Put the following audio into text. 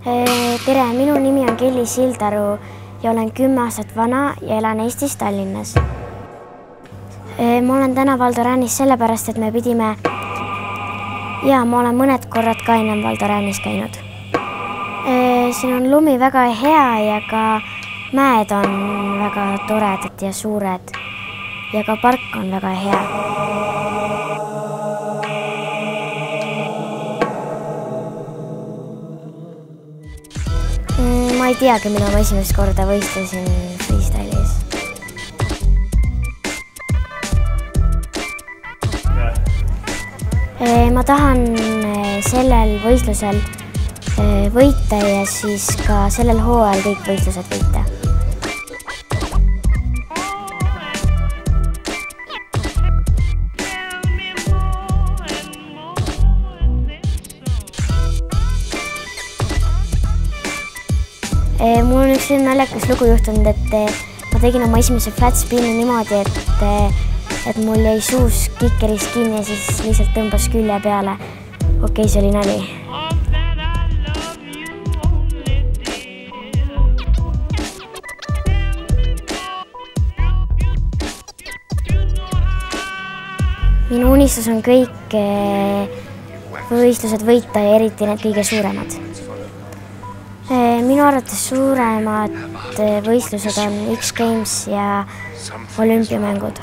Tere, minu nimi on Kelly Sildaru ja olen 10 aastat vana ja elan Eestis Tallinnas. Ma olen täna Valdo Räänis sellepärast, et me pidime ja ma olen mõned korrad ka enne Valdo Räänis käinud. Siin on lumi väga hea ja ka mäed on väga toredad ja suured ja ka park on väga hea. Ma ei teagi, millal ma esimest korda võistlesin freestyle'is. Ma tahan sellel võistlusel võita ja siis ka sellel hooajal kõik võistlused võita. Mul on üks naljakas lugu juhtunud, et ma tegin oma esimese flat spin'i niimoodi, et mul jäi suus kikkeris kinni ja siis lihtsalt tõmbas külje peale. Okei, see oli nali. Minu unistus on kõik võistlused võita ja eriti need kõige suuremad. Minu arvates suuremad võistlused on X Games ja olümpiamängud.